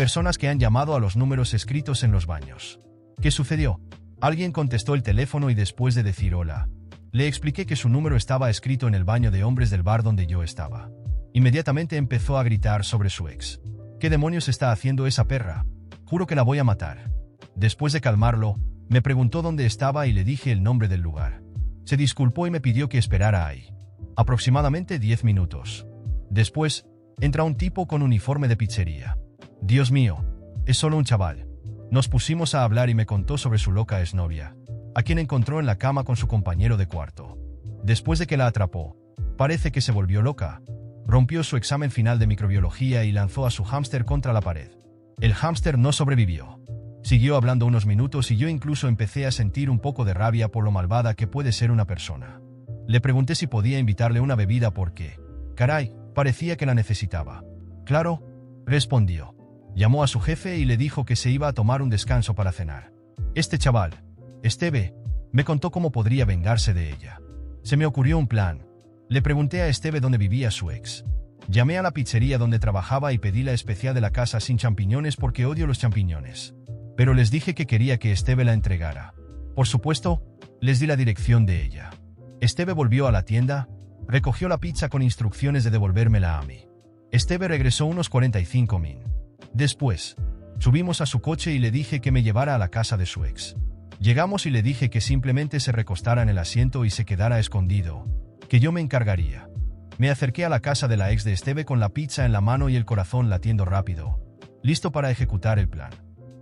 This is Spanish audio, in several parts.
Personas que han llamado a los números escritos en los baños. ¿Qué sucedió? Alguien contestó el teléfono y después de decir hola, le expliqué que su número estaba escrito en el baño de hombres del bar donde yo estaba. Inmediatamente empezó a gritar sobre su ex. ¿Qué demonios está haciendo esa perra? Juro que la voy a matar. Después de calmarlo, me preguntó dónde estaba y le dije el nombre del lugar. Se disculpó y me pidió que esperara ahí. Aproximadamente 10 minutos. Después, entra un tipo con uniforme de pizzería. Dios mío, es solo un chaval. Nos pusimos a hablar y me contó sobre su loca exnovia, a quien encontró en la cama con su compañero de cuarto. Después de que la atrapó, parece que se volvió loca. Rompió su examen final de microbiología y lanzó a su hámster contra la pared. El hámster no sobrevivió. Siguió hablando unos minutos y yo incluso empecé a sentir un poco de rabia por lo malvada que puede ser una persona. Le pregunté si podía invitarle una bebida porque, caray, parecía que la necesitaba. Claro, respondió. Llamó a su jefe y le dijo que se iba a tomar un descanso para cenar. Este chaval, Esteve, me contó cómo podría vengarse de ella. Se me ocurrió un plan. Le pregunté a Esteve dónde vivía su ex. Llamé a la pizzería donde trabajaba y pedí la especial de la casa sin champiñones porque odio los champiñones. Pero les dije que quería que Esteve la entregara. Por supuesto, les di la dirección de ella. Esteve volvió a la tienda, recogió la pizza con instrucciones de devolvérmela a mí. Esteve regresó unos 45 min. Después, subimos a su coche y le dije que me llevara a la casa de su ex. Llegamos y le dije que simplemente se recostara en el asiento y se quedara escondido, que yo me encargaría. Me acerqué a la casa de la ex de Esteve con la pizza en la mano y el corazón latiendo rápido, listo para ejecutar el plan.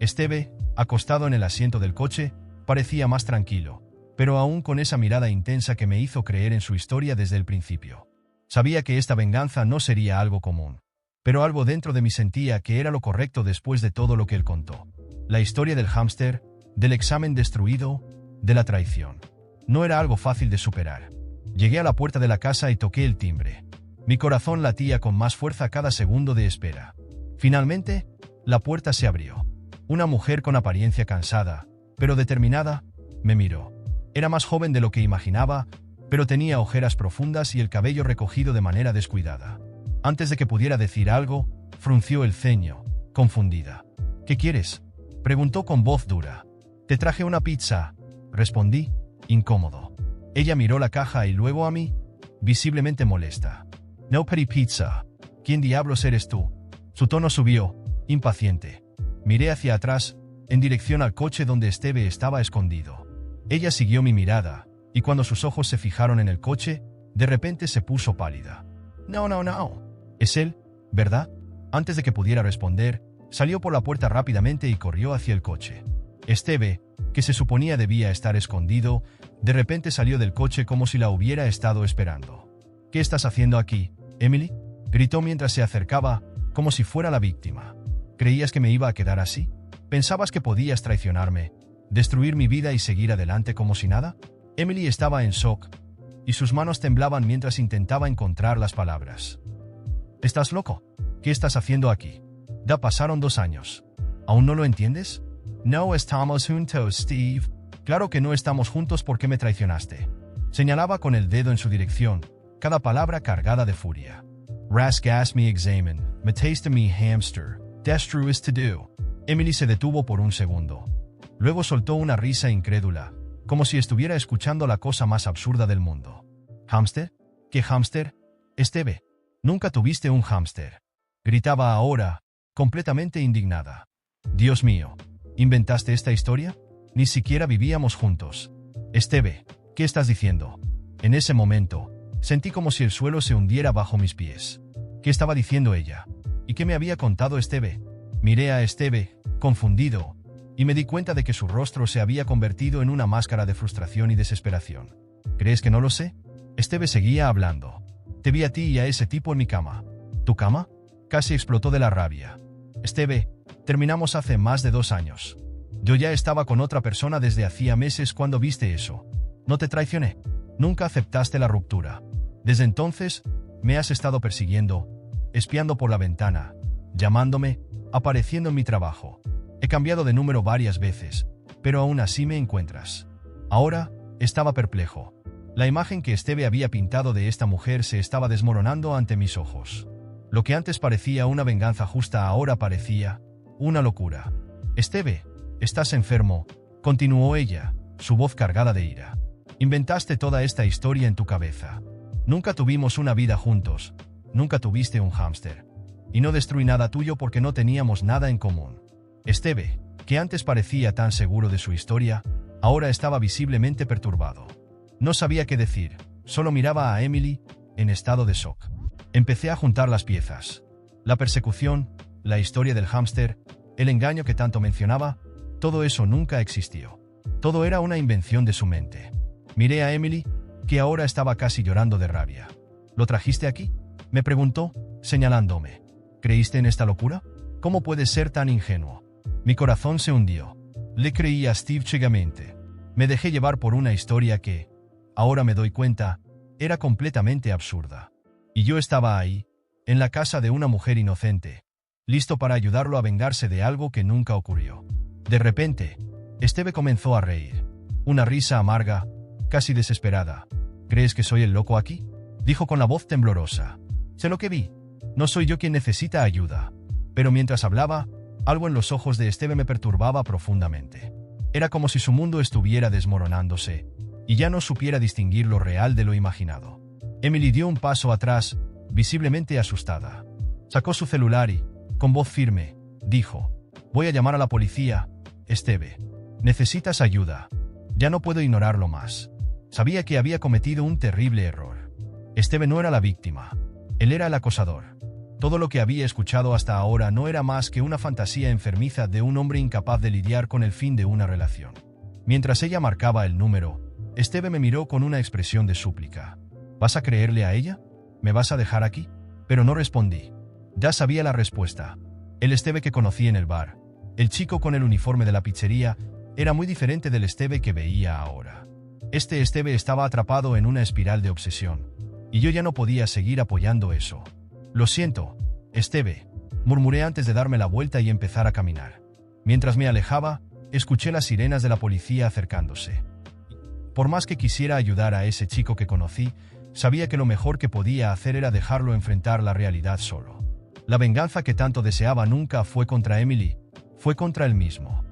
Esteve, acostado en el asiento del coche, parecía más tranquilo, pero aún con esa mirada intensa que me hizo creer en su historia desde el principio. Sabía que esta venganza no sería algo común, pero algo dentro de mí sentía que era lo correcto después de todo lo que él contó. La historia del hámster, del examen destruido, de la traición. No era algo fácil de superar. Llegué a la puerta de la casa y toqué el timbre. Mi corazón latía con más fuerza cada segundo de espera. Finalmente, la puerta se abrió. Una mujer con apariencia cansada, pero determinada, me miró. Era más joven de lo que imaginaba, pero tenía ojeras profundas y el cabello recogido de manera descuidada. Antes de que pudiera decir algo, frunció el ceño, confundida. ¿Qué quieres?, preguntó con voz dura. Te traje una pizza, respondí, incómodo. Ella miró la caja y luego a mí, visiblemente molesta. No pedí pizza. ¿Quién diablos eres tú? Su tono subió, impaciente. Miré hacia atrás, en dirección al coche donde Esteve estaba escondido. Ella siguió mi mirada, y cuando sus ojos se fijaron en el coche, de repente se puso pálida. No. Es él, ¿verdad? Antes de que pudiera responder, salió por la puerta rápidamente y corrió hacia el coche. Esteve, que se suponía debía estar escondido, de repente salió del coche como si la hubiera estado esperando. ¿Qué estás haciendo aquí, Emily?, gritó mientras se acercaba, como si fuera la víctima. ¿Creías que me iba a quedar así? ¿Pensabas que podías traicionarme, destruir mi vida y seguir adelante como si nada? Emily estaba en shock, y sus manos temblaban mientras intentaba encontrar las palabras. ¿Estás loco? ¿Qué estás haciendo aquí? Ya pasaron 2 años. ¿Aún no lo entiendes? No estamos juntos, Steve. Claro que no estamos juntos porque me traicionaste. Señalaba con el dedo en su dirección, cada palabra cargada de furia. Rasgas mi examen, mataste mi hamster, destruiste tú. Emily se detuvo por un segundo. Luego soltó una risa incrédula, como si estuviera escuchando la cosa más absurda del mundo. ¿Hámster? ¿Qué hámster? Esteve, nunca tuviste un hámster. Gritaba ahora, completamente indignada. Dios mío, ¿inventaste esta historia? Ni siquiera vivíamos juntos. Esteve, ¿qué estás diciendo? En ese momento, sentí como si el suelo se hundiera bajo mis pies. ¿Qué estaba diciendo ella? ¿Y qué me había contado Esteve? Miré a Esteve, confundido, y me di cuenta de que su rostro se había convertido en una máscara de frustración y desesperación. ¿Crees que no lo sé? Esteve seguía hablando. Te vi a ti y a ese tipo en mi cama. ¿Tu cama? Casi explotó de la rabia. Esteve, terminamos hace más de 2 años. Yo ya estaba con otra persona desde hacía meses cuando viste eso. No te traicioné. Nunca aceptaste la ruptura. Desde entonces, me has estado persiguiendo, espiando por la ventana, llamándome, apareciendo en mi trabajo. He cambiado de número varias veces, pero aún así me encuentras. Ahora, estaba perplejo. La imagen que Esteve había pintado de esta mujer se estaba desmoronando ante mis ojos. Lo que antes parecía una venganza justa ahora parecía Una locura. Esteve, estás enfermo, continuó ella, su voz cargada de ira. Inventaste toda esta historia en tu cabeza. Nunca tuvimos una vida juntos, nunca tuviste un hámster. Y no destruí nada tuyo porque no teníamos nada en común. Esteve, que antes parecía tan seguro de su historia, ahora estaba visiblemente perturbado. No sabía qué decir, solo miraba a Emily, en estado de shock. Empecé a juntar las piezas. La persecución, la historia del hámster, el engaño que tanto mencionaba, todo eso nunca existió. Todo era una invención de su mente. Miré a Emily, que ahora estaba casi llorando de rabia. ¿Lo trajiste aquí?, me preguntó, señalándome. ¿Creíste en esta locura? ¿Cómo puedes ser tan ingenuo? Mi corazón se hundió. Le creí a Steve ciegamente. Me dejé llevar por una historia que, ahora me doy cuenta, era completamente absurda. Y yo estaba ahí, en la casa de una mujer inocente, listo para ayudarlo a vengarse de algo que nunca ocurrió. De repente, Esteve comenzó a reír. Una risa amarga, casi desesperada. ¿Crees que soy el loco aquí?, dijo con la voz temblorosa. Sé lo que vi. No soy yo quien necesita ayuda. Pero mientras hablaba, algo en los ojos de Esteve me perturbaba profundamente. Era como si su mundo estuviera desmoronándose, y ya no supiera distinguir lo real de lo imaginado. Emily dio un paso atrás, visiblemente asustada. Sacó su celular y, con voz firme, dijo: «Voy a llamar a la policía, Esteve. Necesitas ayuda. Ya no puedo ignorarlo más». Sabía que había cometido un terrible error. Esteve no era la víctima. Él era el acosador. Todo lo que había escuchado hasta ahora no era más que una fantasía enfermiza de un hombre incapaz de lidiar con el fin de una relación. Mientras ella marcaba el número, Esteve me miró con una expresión de súplica. ¿Vas a creerle a ella? ¿Me vas a dejar aquí? Pero no respondí. Ya sabía la respuesta. El Esteve que conocí en el bar, el chico con el uniforme de la pizzería, era muy diferente del Esteve que veía ahora. Este Esteve estaba atrapado en una espiral de obsesión, y yo ya no podía seguir apoyando eso. Lo siento, Esteve, murmuré antes de darme la vuelta y empezar a caminar. Mientras me alejaba, escuché las sirenas de la policía acercándose. Por más que quisiera ayudar a ese chico que conocí, sabía que lo mejor que podía hacer era dejarlo enfrentar la realidad solo. La venganza que tanto deseaba nunca fue contra Emily, fue contra él mismo.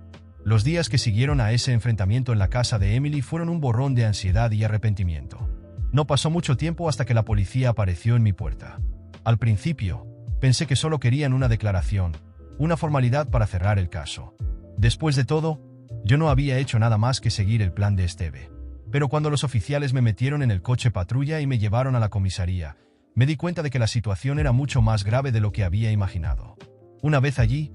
Los días que siguieron a ese enfrentamiento en la casa de Emily fueron un borrón de ansiedad y arrepentimiento. No pasó mucho tiempo hasta que la policía apareció en mi puerta. Al principio, pensé que solo querían una declaración, una formalidad para cerrar el caso. Después de todo, yo no había hecho nada más que seguir el plan de Esteve. Pero cuando los oficiales me metieron en el coche patrulla y me llevaron a la comisaría, me di cuenta de que la situación era mucho más grave de lo que había imaginado. Una vez allí,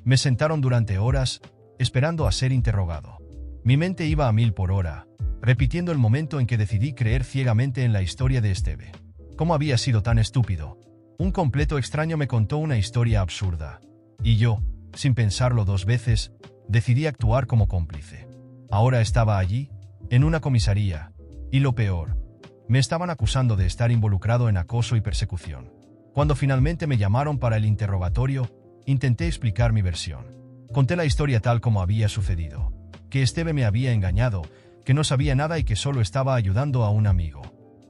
me sentaron durante horas, esperando a ser interrogado. Mi mente iba a 1000 por hora, repitiendo el momento en que decidí creer ciegamente en la historia de Esteve. ¿Cómo había sido tan estúpido? Un completo extraño me contó una historia absurda, y yo, sin pensarlo 2 veces, decidí actuar como cómplice. Ahora estaba allí, en una comisaría, y lo peor, me estaban acusando de estar involucrado en acoso y persecución. Cuando finalmente me llamaron para el interrogatorio, intenté explicar mi versión. Conté la historia tal como había sucedido, que Esteve me había engañado, que no sabía nada y que solo estaba ayudando a un amigo.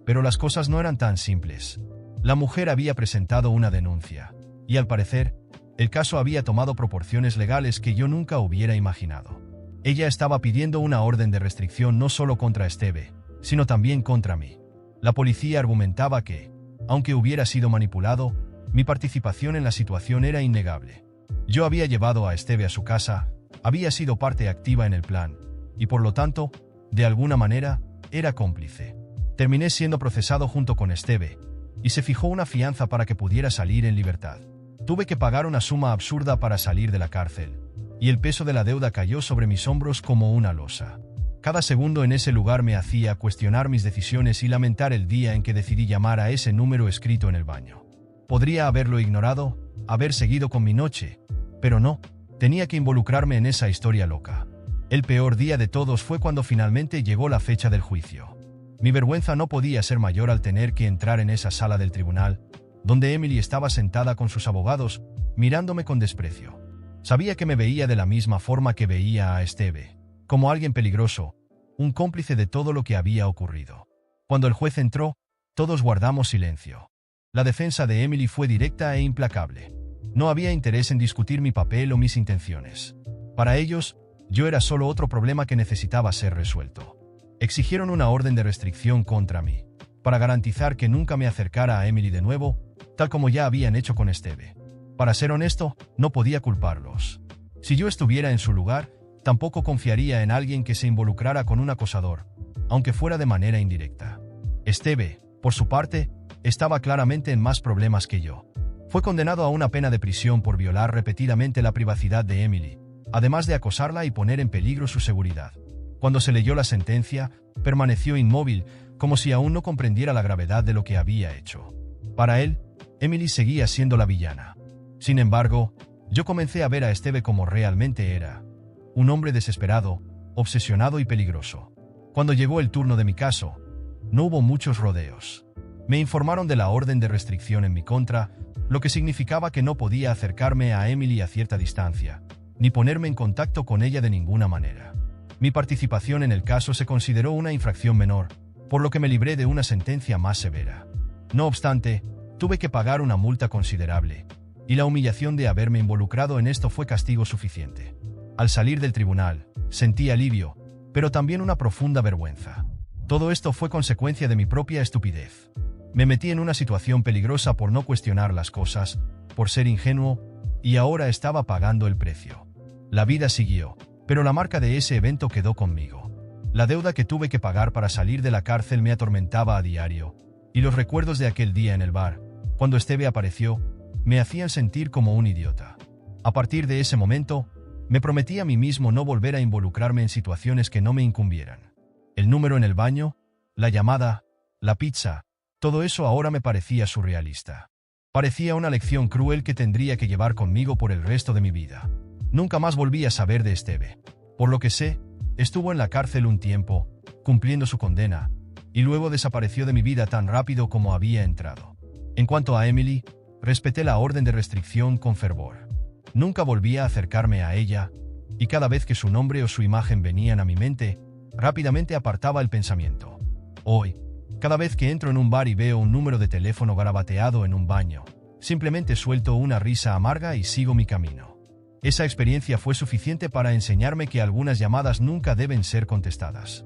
Pero las cosas no eran tan simples. La mujer había presentado una denuncia, y al parecer, el caso había tomado proporciones legales que yo nunca hubiera imaginado. Ella estaba pidiendo una orden de restricción no solo contra Esteve, sino también contra mí. La policía argumentaba que, aunque hubiera sido manipulado, mi participación en la situación era innegable. Yo había llevado a Esteve a su casa, había sido parte activa en el plan, y por lo tanto, de alguna manera, era cómplice. Terminé siendo procesado junto con Esteve, y se fijó una fianza para que pudiera salir en libertad. Tuve que pagar una suma absurda para salir de la cárcel, y el peso de la deuda cayó sobre mis hombros como una losa. Cada segundo en ese lugar me hacía cuestionar mis decisiones y lamentar el día en que decidí llamar a ese número escrito en el baño. Podría haberlo ignorado, haber seguido con mi noche, pero no, tenía que involucrarme en esa historia loca. El peor día de todos fue cuando finalmente llegó la fecha del juicio. Mi vergüenza no podía ser mayor al tener que entrar en esa sala del tribunal, donde Emily estaba sentada con sus abogados, mirándome con desprecio. Sabía que me veía de la misma forma que veía a Esteve, como alguien peligroso, un cómplice de todo lo que había ocurrido. Cuando el juez entró, todos guardamos silencio. La defensa de Emily fue directa e implacable. No había interés en discutir mi papel o mis intenciones. Para ellos, yo era solo otro problema que necesitaba ser resuelto. Exigieron una orden de restricción contra mí, para garantizar que nunca me acercara a Emily de nuevo, tal como ya habían hecho con Esteve. Para ser honesto, no podía culparlos. Si yo estuviera en su lugar, tampoco confiaría en alguien que se involucrara con un acosador, aunque fuera de manera indirecta. Esteve, por su parte, estaba claramente en más problemas que yo. Fue condenado a una pena de prisión por violar repetidamente la privacidad de Emily, además de acosarla y poner en peligro su seguridad. Cuando se leyó la sentencia, permaneció inmóvil, como si aún no comprendiera la gravedad de lo que había hecho. Para él, Emily seguía siendo la villana. Sin embargo, yo comencé a ver a Esteve como realmente era: un hombre desesperado, obsesionado y peligroso. Cuando llegó el turno de mi caso, no hubo muchos rodeos. Me informaron de la orden de restricción en mi contra, lo que significaba que no podía acercarme a Emily a cierta distancia, ni ponerme en contacto con ella de ninguna manera. Mi participación en el caso se consideró una infracción menor, por lo que me libré de una sentencia más severa. No obstante, tuve que pagar una multa considerable, y la humillación de haberme involucrado en esto fue castigo suficiente. Al salir del tribunal, sentí alivio, pero también una profunda vergüenza. Todo esto fue consecuencia de mi propia estupidez. Me metí en una situación peligrosa por no cuestionar las cosas, por ser ingenuo, y ahora estaba pagando el precio. La vida siguió, pero la marca de ese evento quedó conmigo. La deuda que tuve que pagar para salir de la cárcel me atormentaba a diario, y los recuerdos de aquel día en el bar, cuando Esteve apareció, me hacían sentir como un idiota. A partir de ese momento, me prometí a mí mismo no volver a involucrarme en situaciones que no me incumbieran. El número en el baño, la llamada, la pizza, todo eso ahora me parecía surrealista. Parecía una lección cruel que tendría que llevar conmigo por el resto de mi vida. Nunca más volví a saber de Esteve. Por lo que sé, estuvo en la cárcel un tiempo, cumpliendo su condena, y luego desapareció de mi vida tan rápido como había entrado. En cuanto a Emily, respeté la orden de restricción con fervor. Nunca volví a acercarme a ella, y cada vez que su nombre o su imagen venían a mi mente, rápidamente apartaba el pensamiento. Hoy, cada vez que entro en un bar y veo un número de teléfono garabateado en un baño, simplemente suelto una risa amarga y sigo mi camino. Esa experiencia fue suficiente para enseñarme que algunas llamadas nunca deben ser contestadas.